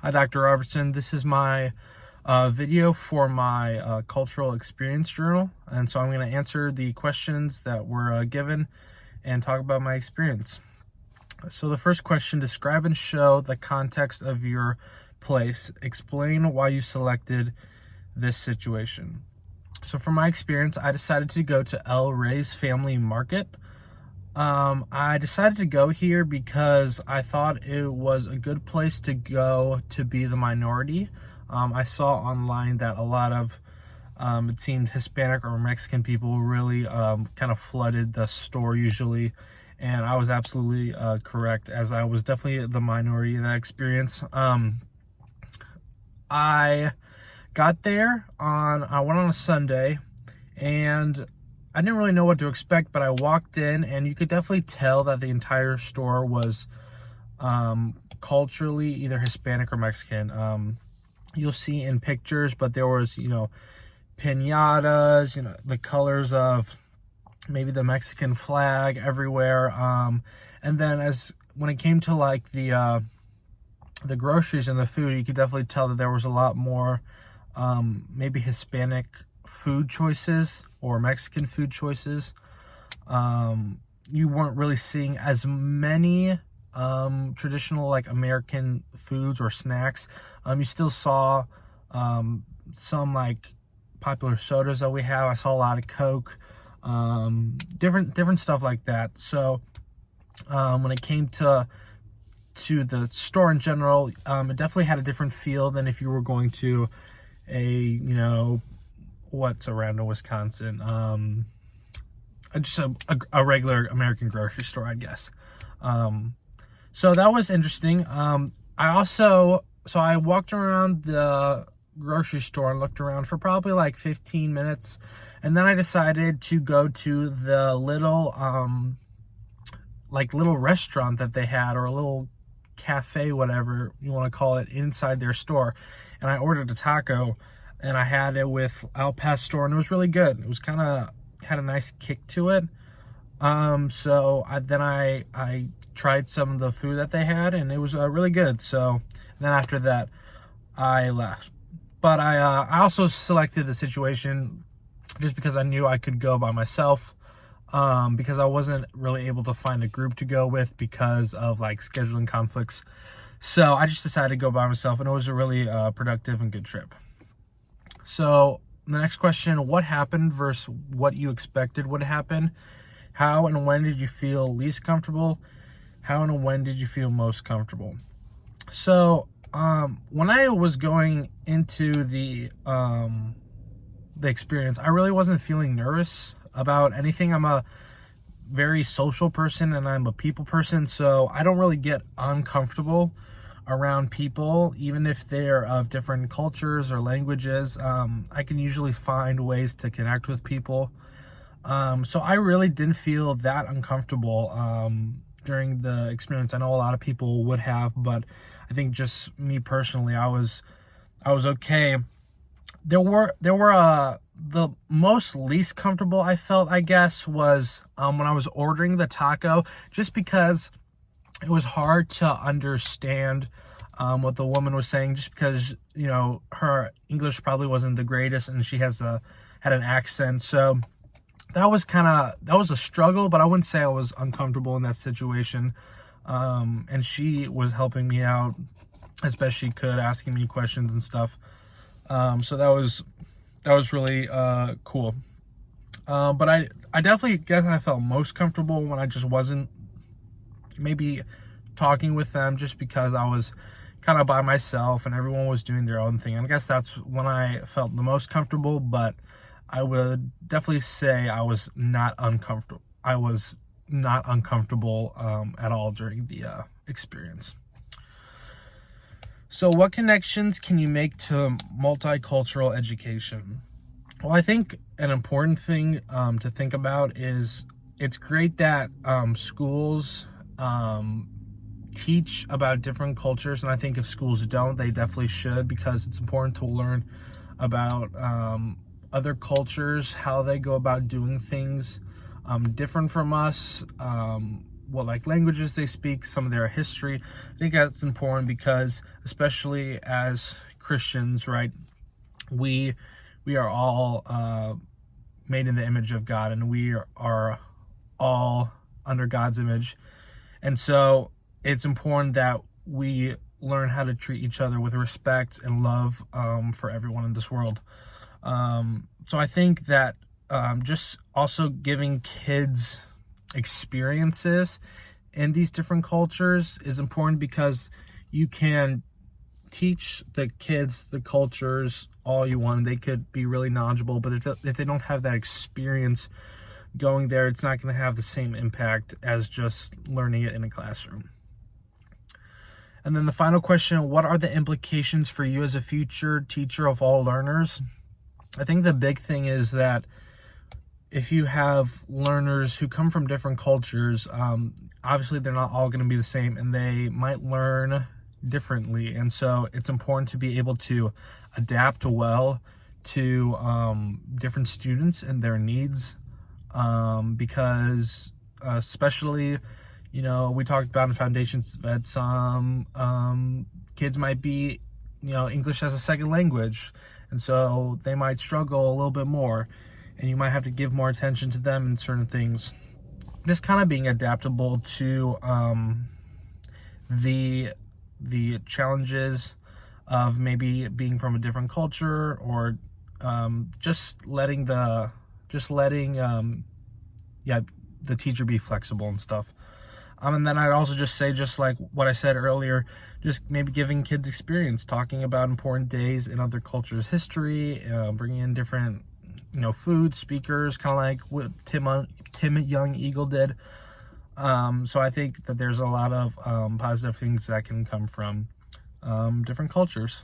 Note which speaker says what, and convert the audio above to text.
Speaker 1: Hi, Dr. Robertson. This is my video for my cultural experience journal. And so I'm going to answer the questions that were given and talk about my experience. So the first question, describe and show the context of your place. Explain why you selected this situation. So from my experience, I decided to go to El Rey's Family Market. I decided to go here because I thought it was a good place to go to be the minority. I saw online that a lot of, it seemed Hispanic or Mexican people really kind of flooded the store usually. And I was absolutely correct, as I was definitely the minority in that experience. I got there I went on a Sunday, and I didn't really know what to expect, but I walked in and you could definitely tell that the entire store was culturally either Hispanic or Mexican. You'll see in pictures, but there was, piñatas, the colors of maybe the Mexican flag everywhere. And then when it came to like the groceries and the food, you could definitely tell that there was a lot more maybe Hispanic food choices or Mexican food choices. You weren't really seeing as many traditional like American foods or snacks. You still saw some like popular sodas that we have. I saw a lot of Coke, different stuff like that. So when it came to the store in general, it definitely had a different feel than if you were going to a what's around in Wisconsin, just a regular American grocery store, I guess. So that was interesting. I walked around the grocery store and looked around for probably like 15 minutes, and then I decided to go to the little restaurant that they had, or a little cafe, whatever you want to call it, inside their store. And I ordered a taco, and I had it with al pastor, and it was really good. It was had a nice kick to it. So I tried some of the food that they had, and it was really good. So then after that, I left. But I also selected the situation just because I knew I could go by myself, because I wasn't really able to find a group to go with because of like scheduling conflicts. So I just decided to go by myself, and it was a really productive and good trip. So the next question, what happened versus what you expected would happen? How and when did you feel least comfortable? How and when did you feel most comfortable? So when I was going into the experience, I really wasn't feeling nervous about anything. I'm a very social person, and I'm a people person, so I don't really get uncomfortable around people, even if they're of different cultures or languages. I can usually find ways to connect with people. So I really didn't feel that uncomfortable during the experience. I know a lot of people would have, but I think just me personally, I was okay. There were the most least comfortable I felt, I guess, was when I was ordering the taco, just because it was hard to understand what the woman was saying, just because her English probably wasn't the greatest, and she had an accent. So that was a struggle, but I wouldn't say I was uncomfortable in that situation. And she was helping me out as best she could, asking me questions and stuff. So that was really cool. But I definitely guess I felt most comfortable when I just wasn't maybe talking with them, just because I was kind of by myself and everyone was doing their own thing. And I guess that's when I felt the most comfortable, but I would definitely say I was not uncomfortable. I was not uncomfortable at all during the experience. So what connections can you make to multicultural education? Well, I think an important thing to think about is it's great that schools teach about different cultures, and I think if schools don't, they definitely should, because it's important to learn about other cultures, how they go about doing things different from us, what like languages they speak, some of their history. I think that's important because, especially as Christians, right, we are all made in the image of God, and we are all under God's image. And so it's important that we learn how to treat each other with respect and love for everyone in this world. So I think that just also giving kids experiences in these different cultures is important, because you can teach the kids the cultures all you want, and they could be really knowledgeable, but if they don't have that experience going there, it's not going to have the same impact as just learning it in a classroom. And then the final question, what are the implications for you as a future teacher of all learners? I think the big thing is that if you have learners who come from different cultures, obviously they're not all going to be the same, and they might learn differently. And so it's important to be able to adapt well to different students and their needs, because especially, we talked about in Foundations that some kids might be, English as a second language, and so they might struggle a little bit more, and you might have to give more attention to them in certain things. Just kind of being adaptable to the challenges of maybe being from a different culture, or just letting the teacher be flexible and stuff. And then I'd also just say, just like what I said earlier, just maybe giving kids experience, talking about important days in other cultures' history, bringing in different, food, speakers, kind of like what Tim Young Eagle did. So I think that there's a lot of positive things that can come from different cultures.